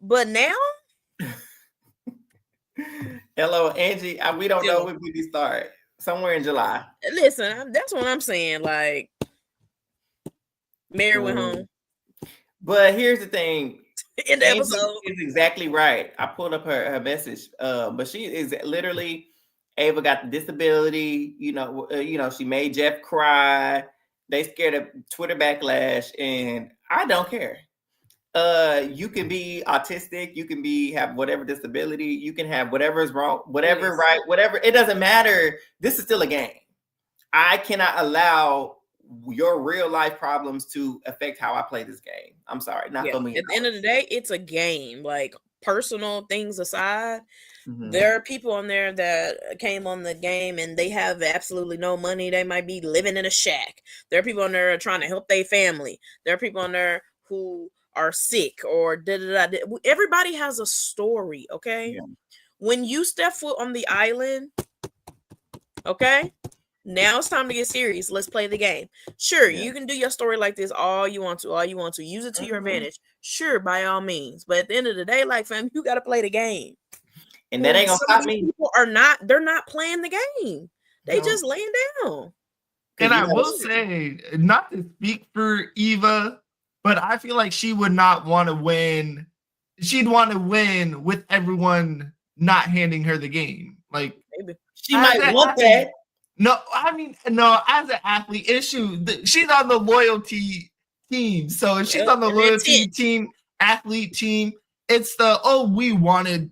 But now? Hello, Angie. We don't know when we start. Somewhere in July. Listen, that's what I'm saying. Like, Mary went home. But here's the thing. In the episode is exactly right. I pulled up her message, but she is literally Ava got the disability. She made Jeff cry. They scared of Twitter backlash, and I don't care. You can be autistic, you can have whatever disability, you can have whatever is wrong, whatever, right, whatever. It doesn't matter. This is still a game. I cannot allow your real life problems to affect how I play this game. I'm sorry, not for me. At the end of the day, it's a game. Like, personal things aside, there are people on there that came on the game and they have absolutely no money. They might be living in a shack. There are people on there trying to help their family. There are people on there who are sick or da-da-da. Everybody has a story, okay? Yeah. When you step foot on the island, okay, now it's time to get serious. Let's play the game. Sure, you can do your story like this all you want to. Use it to your advantage. Sure, by all means. But at the end of the day, like, fam, you got to play the game. And that ain't gonna stop me. People they're not playing the game. They just laying down. And I will say, not to speak for Eva, but I feel like she would not want to win. She'd want to win with everyone not handing her the game. Like, maybe she might want that. No, I mean, no, as an athlete, she's on the loyalty team. So if she's on the loyalty team, athlete team, it's we want to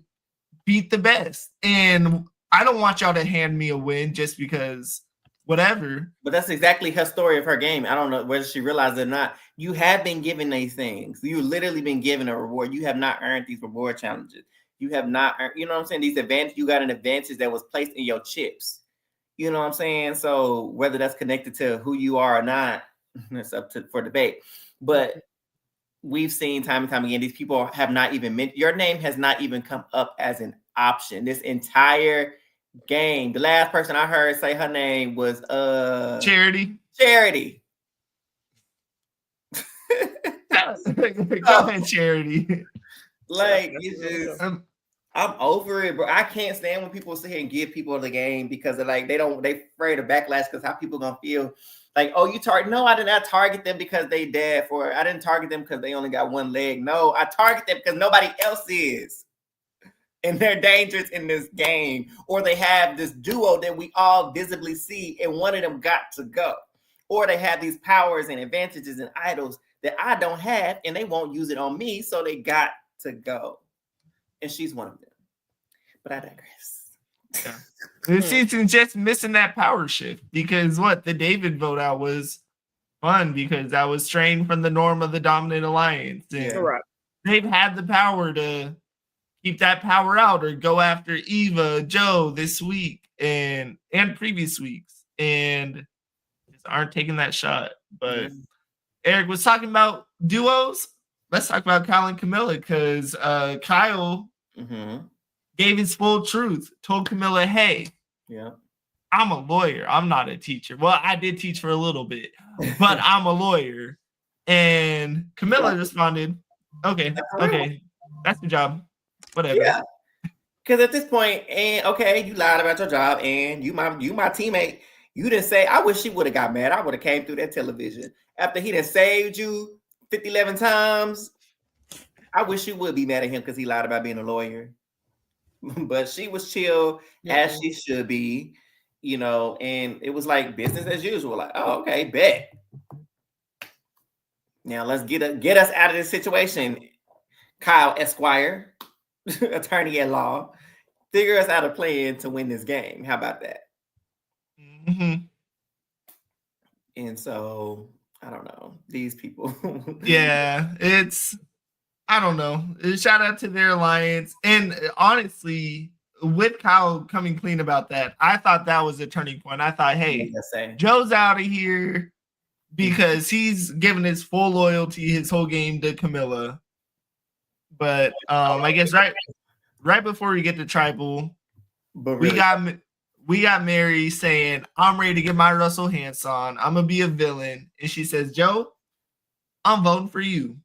beat the best. And I don't want y'all to hand me a win just because whatever. But that's exactly her story of her game. I don't know whether she realized it or not. You have been given these things. You've literally been given a reward. You have not earned these reward challenges. You have not earned, you know what I'm saying? These advantages, you got an advantage that was placed in your chips. You know what I'm saying? So whether that's connected to who you are or not, it's up for debate. But we've seen time and time again, these people have not even your name has not even come up as an option. This entire game. The last person I heard say her name was Charity. Go ahead, Charity. Like, I'm over it, bro. I can't stand when people sit here and give people the game because they're like, they afraid of backlash because how people gonna feel. Like, oh, you target? No, I did not target them because they dead. I didn't target them because they only got one leg. No, I target them because nobody else is, and they're dangerous in this game. Or they have this duo that we all visibly see, and one of them got to go. Or they have these powers and advantages and idols that I don't have, and they won't use it on me, so they got to go. And she's one of them. But I digress. Yeah. This season just missing that power shift because the David vote out was fun because that was straying from the norm of the dominant alliance. Correct. They've had the power to keep that power out or go after Eva, Joe this week and previous weeks and just aren't taking that shot. But Eric was talking about duos. Let's talk about Kyle and Camilla because Kyle gave his full truth, told Camilla, hey, I'm a lawyer. I'm not a teacher. Well, I did teach for a little bit, but I'm a lawyer. And Camilla responded, okay, that's your job. Whatever. Yeah. Because at this point, you lied about your job and you my teammate. You didn't say, I wish she would have got mad. I would have came through that television. After he done saved you 11 times, I wish you would be mad at him because he lied about being a lawyer. But she was chill as she should be, and it was like business as usual. Like, oh, okay, bet. Now let's get us out of this situation. Kyle Esquire, attorney at law, figure us out a plan to win this game. How about that? And so I don't know these people. I don't know. Shout out to their alliance. And honestly, with Kyle coming clean about that, I thought that was a turning point. I thought, hey, Joe's out of here because he's given his full loyalty, his whole game to Camilla. But I guess right before we get to tribal, we got Mary saying, I'm ready to get my Russell Hands on. I'm gonna be a villain. And she says, Joe, I'm voting for you.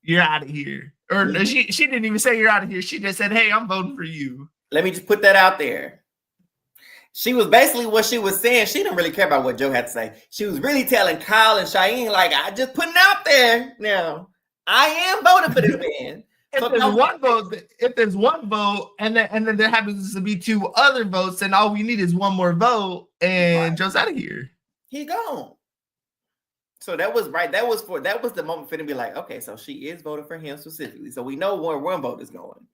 You're out of here. Or no, she didn't even say you're out of here. She just said, hey, I'm voting for you. Let me just put that out there. She was basically what she was saying. She didn't really care about what Joe had to say. She was really telling Kyle and Cheyenne, like, I just putting out there now. I am voting for this man. if there's one vote, and then there happens to be 2 other votes, then all we need is one more vote, and Joe's out of here. He gone. So that was right. That was the moment for him to be like, okay, so she is voting for him specifically. So we know where one vote is going.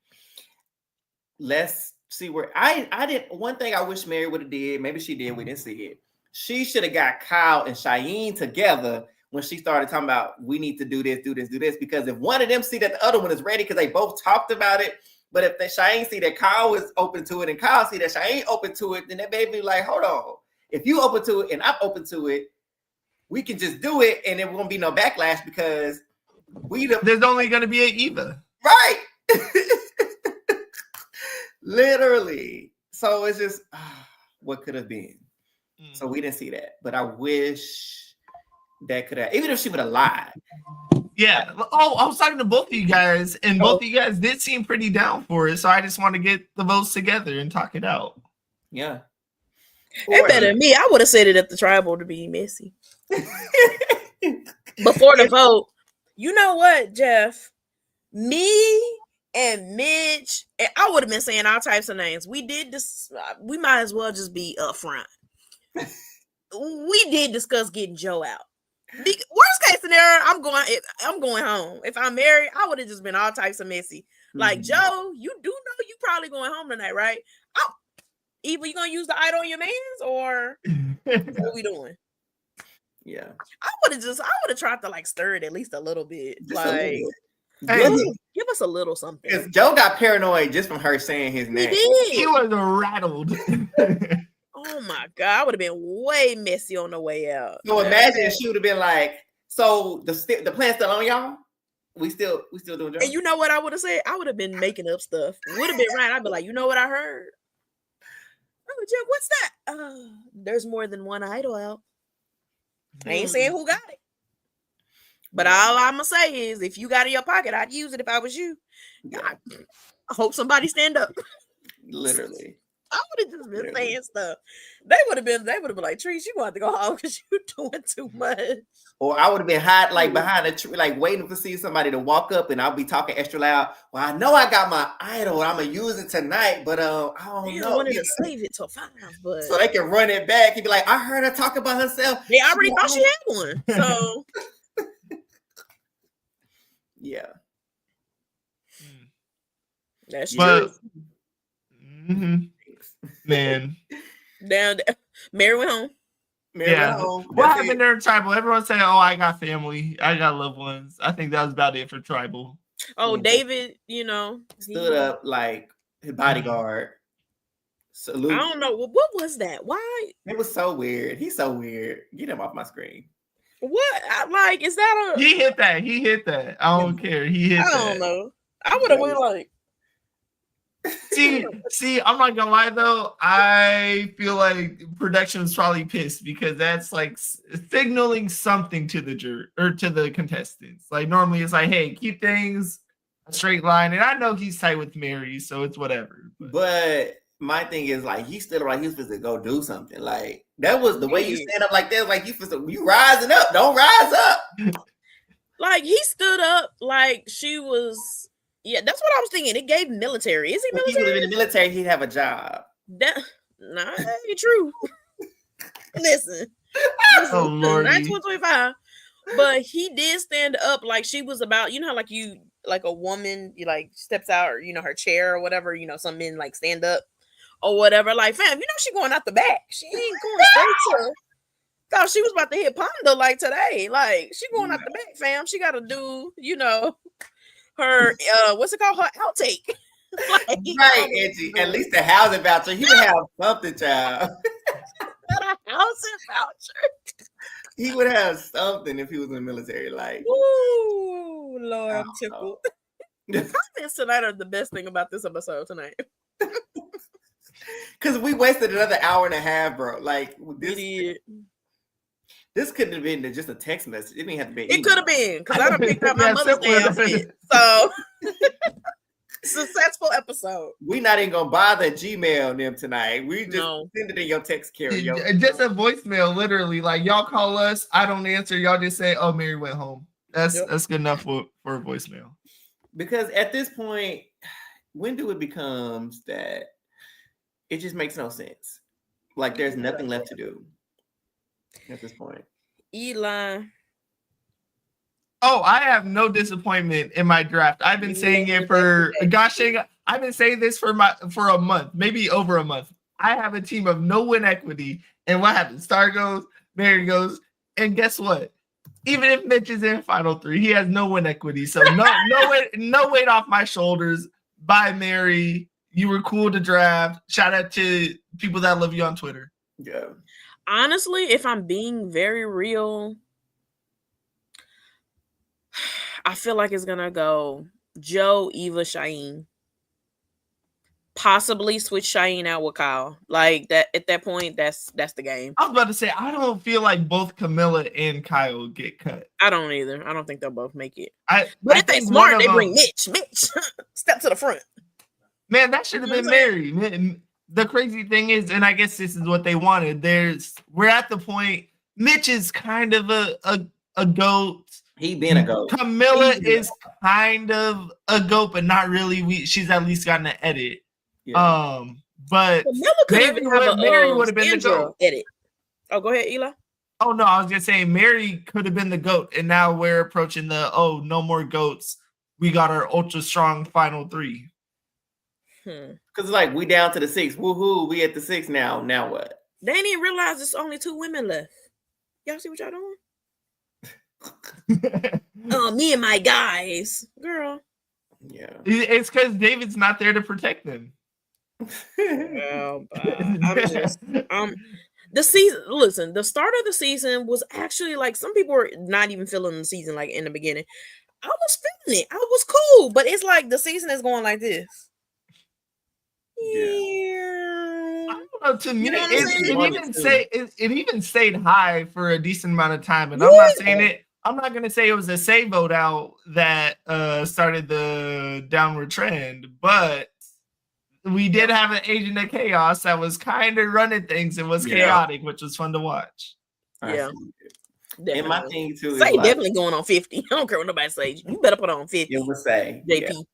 Let's see where I did. One thing I wish Mary would have did. Maybe she did. We didn't see it. She should have got Kyle and Cheyenne together when she started talking about we need to do this. Because if one of them see that the other one is ready, because they both talked about it. But if Cheyenne see that Kyle is open to it and Kyle see that Cheyenne open to it, then that baby like, hold on. If you open to it and I'm open to it, we can just do it and there won't be no backlash because there's only going to be an Eva. Right. Literally. So it's just what could have been. So we didn't see that. But I wish that could have, even if she would have lied. Yeah. Oh, I was talking to both of you guys, and both of you guys did seem pretty down for it. So I just want to get the votes together and talk it out. Yeah. It better than me. I would have said it at the tribal to be messy. Before the vote. You know what, Jeff? Me and Mitch, and I would have been saying all types of names. We did this. We might as well just be upfront. We did discuss getting Joe out. Worst case scenario, I'm going home. If I'm married, I would have just been all types of messy. Like, Joe, you do know you probably going home tonight, right? Either you gonna use the idol on your mans, or what we doing? Yeah, I would have tried to like stir it at least a little bit. Just like, give us a little something. Because Joe got paranoid just from her saying his name. He was rattled. Oh my God, I would have been way messy on the way out. So imagine if she would have been like, so the plan's still on, y'all? We still doing Joe? And you know what I would have said? I would have been making up stuff. Would have been right. I'd be like, you know what I heard? Oh, Jeff, what's that? There's more than one idol out. I ain't saying who got it. But all I'm going to say is, if you got it in your pocket, I'd use it if I was you. Yeah. I hope somebody stand up. Literally. I would have just been saying stuff. They would have been like, Trees, you want to go home because you're doing too much. Or I would have been hiding like behind a tree, like waiting to see somebody to walk up, and I'll be talking extra loud. Well, I know I got my idol, I'm gonna use it tonight, but I don't know. I wanted to save it till 5, but so they can run it back and be like, I heard her talk about herself. They already thought she had one. So yeah. That's true. Mm-hmm. Man. Down there. Mary went home. What happened there in tribal? Everyone saying, oh, I got family, I got loved ones. I think that was about it for tribal. Oh, David, stood up like his bodyguard. Salute. I don't know. What was that? Why? It was so weird. He's so weird. Get him off my screen. What? Is that a... He hit that. I don't care. He hit that. I don't know. I would have went like... See, I'm not gonna lie though. I feel like production is probably pissed because that's like signaling something to the jury or to the contestants. Like normally it's like, hey, keep things a straight line. And I know he's tight with Mary, so it's whatever. But my thing is like he's still like he's supposed to go do something. Like that was the way you stand up like that. Like you rising up. Don't rise up. Like he stood up like she was. Yeah, that's what I was thinking. It gave military. Is he military? If he would have been in the military, he'd have a job. That ain't true. Listen. Oh Lord. 1925. But he did stand up like she was about, how like a woman, you like steps out or her chair or whatever, some men like stand up or whatever. Like, fam, she going out the back. She ain't going straight to. Thought she was about to hit Ponda like today. Like, she going out the back, fam. She gotta do, her what's it called? Her outtake. Like, right, Angie. At least the housing voucher. He would have something, child. A housing voucher. He would have something if he was in the military. Like, ooh, Lord, I'm tickled. Comments tonight are the best thing about this episode tonight. Because we wasted another hour and a half, bro. Like this couldn't have been just a text message. It didn't have to be. It could have been because I done picked up my Mother's Day outfit. So successful episode. We're not even gonna bother Gmail them tonight. We just send it in your text carrier. Just a voicemail, literally. Like y'all call us, I don't answer. Y'all just say, "Oh, Mary went home." That's good enough for a voicemail. Because at this point, when do it becomes that it just makes no sense? Like there's nothing left to do at this point. Eli. Oh, I have no disappointment in my draft. I've been saying it for I've been saying this for a month, maybe over a month. I have a team of no win equity, and what happens? Star goes, Mary goes, and guess what? Even if Mitch is in final 3, he has no win equity. So no weight off my shoulders. Bye, Mary. You were cool to draft. Shout out to people that love you on Twitter. Yeah. Honestly, if I'm being very real, I feel like it's gonna go Joe, Eva, Cheyenne. Possibly switch Cheyenne out with Kyle. Like that at that point, that's the game. I was about to say, I don't feel like both Camilla and Kyle get cut. I don't either. I don't think they'll both make it. But if they're smart, they bring Mitch. Step to the front. Man, that should have been Mary. The crazy thing is, and I guess this is what they wanted. We're at the point. Mitch is kind of a goat. He been a goat. Camilla is kind of a goat, but not really. She's at least gotten an edit. Yeah. But Mary would have been the goat. Edit. Oh, go ahead, Eli. Oh no, I was gonna say Mary could have been the goat, and now we're approaching the no more goats. We got our ultra strong final 3. Because like we down to the 6. Woohoo! We at the 6 now. Now what? They didn't even realize there's only 2 women left. Y'all see what y'all doing? Me and my guys, girl. Yeah, it's because David's not there to protect them. Well, the season. Listen, the start of the season was actually like some people were not even feeling the season like in the beginning. I was feeling it. I was cool, but it's like the season is going like this. Yeah. I don't know. To me, it even stayed high for a decent amount of time, and I'm not saying it. I'm not gonna say it was a say vote out that started the downward trend, but we did have an agent of chaos that was kind of running things and was chaotic, which was fun to watch. Yeah. And my thing too is definitely going on 50. I don't care what nobody says. You better put on 50. It would say JP.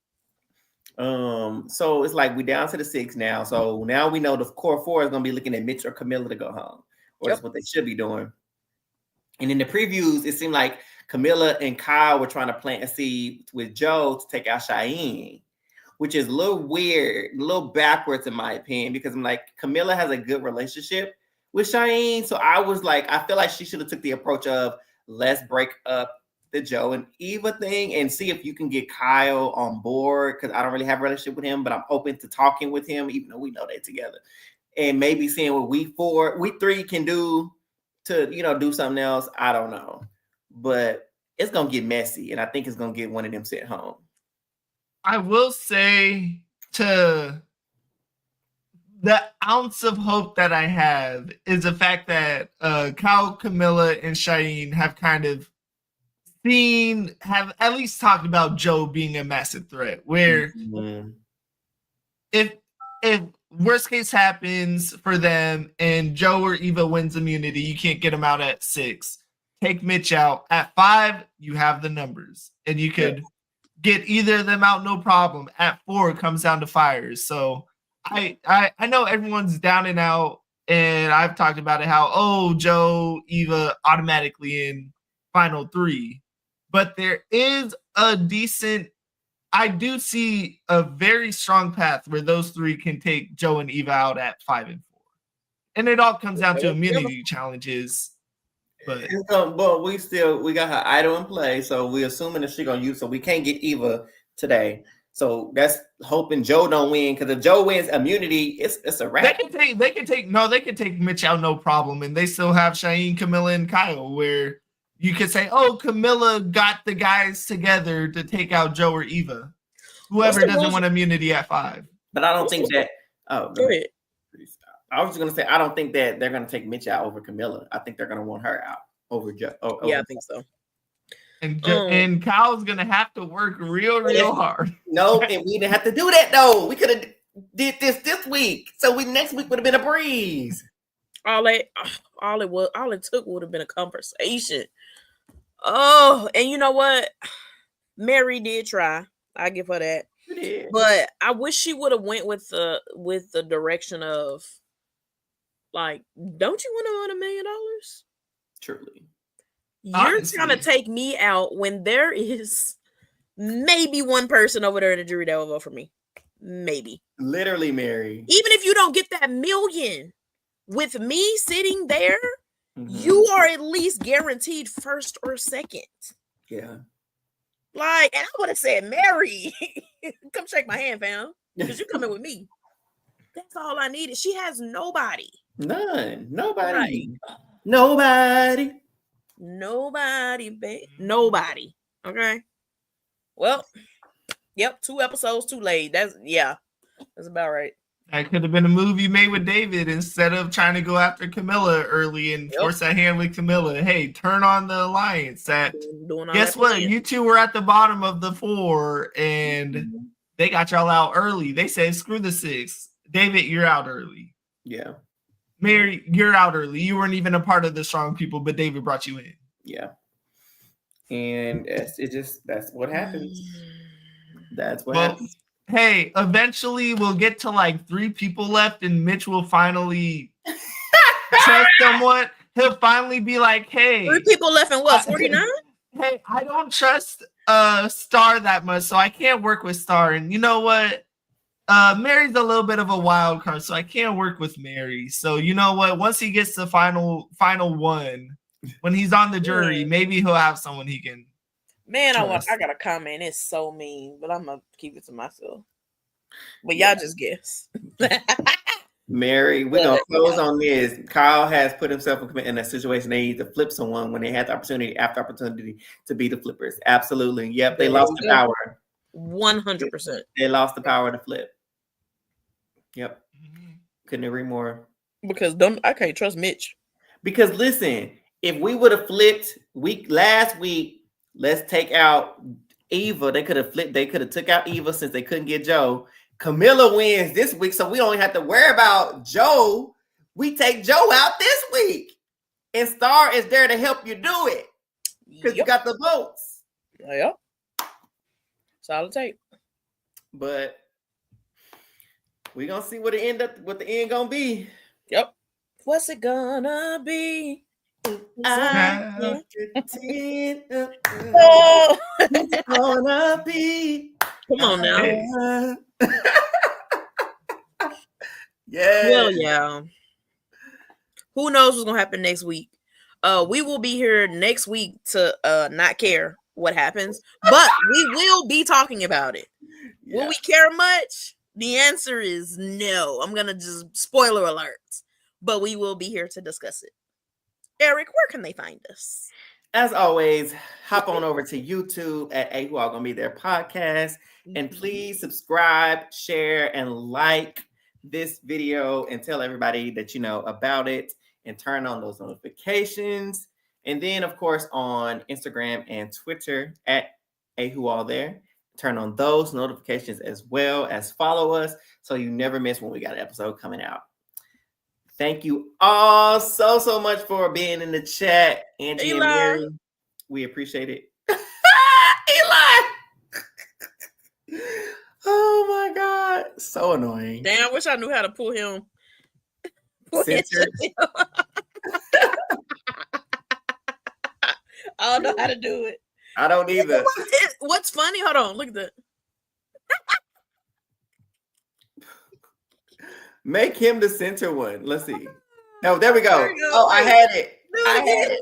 Yeah. So it's like we down to the 6 now. So now we know the core 4 is gonna be looking at Mitch or Camilla to go home, or that's what they should be doing. And in the previews, it seemed like Camilla and Kyle were trying to plant a seed with Joe to take out Cheyenne, which is a little weird, a little backwards in my opinion, because I'm like, Camilla has a good relationship with Cheyenne. So I was like, I feel like she should have took the approach of let's break up the Joe and Eva thing and see if you can get Kyle on board, because I don't really have a relationship with him, but I'm open to talking with him, even though we know they're together. And maybe seeing what we 3 can do to, do something else. I don't know. But it's going to get messy, and I think it's going to get one of them sent home. I will say, to the ounce of hope that I have is the fact that Kyle, Camilla, and Cheyenne have kind of have at least talked about Joe being a massive threat, where if worst case happens for them and Joe or Eva wins immunity, you can't get them out at 6. Take Mitch out. At 5, you have the numbers, and you could get either of them out, no problem. At 4, it comes down to fires. So I know everyone's down and out, and I've talked about it how, Joe, Eva automatically in final 3. But there is a decent, I do see a very strong path where those 3 can take Joe and Eva out at 5 and 4. And it all comes down to immunity challenges. But we got her idol in play, so we're assuming that she's gonna use, so we can't get Eva today. So that's hoping Joe don't win, because if Joe wins immunity, it's a wrap. They can take Mitch out no problem, and they still have Cheyenne, Camilla, and Kyle, where you could say, Camilla got the guys together to take out Joe or Eva. Whoever doesn't want immunity at 5. But I don't think that. Oh, go ahead. I was just going to say, I don't think that they're going to take Mitch out over Camilla. I think they're going to want her out over Joe. Yeah, I think so. And Kyle's going to have to work real hard. No, and we didn't have to do that, though. We could have did this week. So next week would have been a breeze. All it took would have been a conversation. Oh, and you know what? Mary did try. I give her that. Yeah. But I wish she would have went with the direction of like, don't you want to win $1 million? Truly. You're trying to take me out when there is maybe one person over there in the jury that will vote for me. Maybe. Literally, Mary. Even if you don't get that $1 million, with me sitting there, you are at least guaranteed first or second. Yeah. Like, and I would have said, Mary, come shake my hand, fam. Because you're coming with me. That's all I needed. She has nobody. None. Nobody. Right. Nobody, babe. Nobody. Okay. Well, yep, 2 episodes too late. That's about right. That could have been a movie made with David instead of trying to go after Camilla early and force that hand with Camilla. Hey, turn on the alliance. Guess what? You two were at the bottom of the 4 and they got y'all out early. They said, screw the 6. David, you're out early. Yeah. Mary, you're out early. You weren't even a part of the strong people, but David brought you in. Yeah. And that's what happens. That's what happens. Hey, eventually we'll get to like 3 people left and Mitch will finally trust someone. He'll finally be like, hey. 3 people left and what, 49? Hey, I don't trust Star that much, so I can't work with Star. And you know what? Mary's a little bit of a wild card, so I can't work with Mary. So you know what? Once he gets the final one, when he's on the jury, maybe he'll have someone he can. Man, I got a comment. It's so mean, but I'm gonna keep it to myself. But y'all just guess. Mary, we're gonna close on this. Kyle has put himself in a situation they need to flip someone when they had the opportunity after opportunity to be the flippers. Absolutely. Yep, they lost the power. 100%. They lost the power to flip. Yep. Couldn't agree more. Because I can't trust Mitch. Because listen, if we would have flipped last week, let's take out Eva. They could have flipped. They could have took out Eva since they couldn't get Joe. Camilla wins this week, so we don't have to worry about Joe. We take Joe out this week. And Star is there to help you do it. Because you got the votes. Yep. Solid tape. But we're gonna see what the end gonna be. Yep. What's it gonna be? Gonna be. Come on now. Yeah. Well, yeah. Who knows what's gonna happen next week? We will be here next week to not care what happens, but we will be talking about it. Yeah. Will we care much? The answer is no. I'm gonna just spoiler alert, but we will be here to discuss it. Eric, where can they find us? As always, hop on over to YouTube at Who All Gonna Be There podcast, and please subscribe, share, and like this video, and tell everybody that you know about it, and turn on those notifications. And then, of course, on Instagram and Twitter at Who All There, turn on those notifications as well as follow us so you never miss when we got an episode coming out. Thank you all so much for being in the chat, Angie and Mary. We appreciate it. Eli! Oh my God. So annoying. Damn, I wish I knew how to pull him. Censored. I don't know how to do it. I don't either. What's funny? Hold on. Look at that. Make him the center one. Let's see. No, there we go. Oh, I had it. I had it.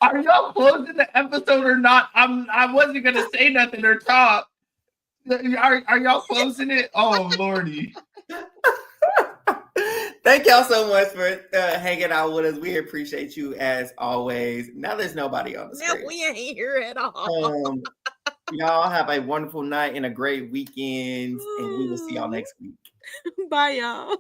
Are y'all closing the episode or not? I wasn't gonna say nothing or talk. Are y'all closing it? Oh Lordy. Thank y'all so much for hanging out with us. We appreciate you as always. Now there's nobody on the screen. We ain't here at all. Y'all have a wonderful night and a great weekend, and we will see y'all next week. Bye, y'all.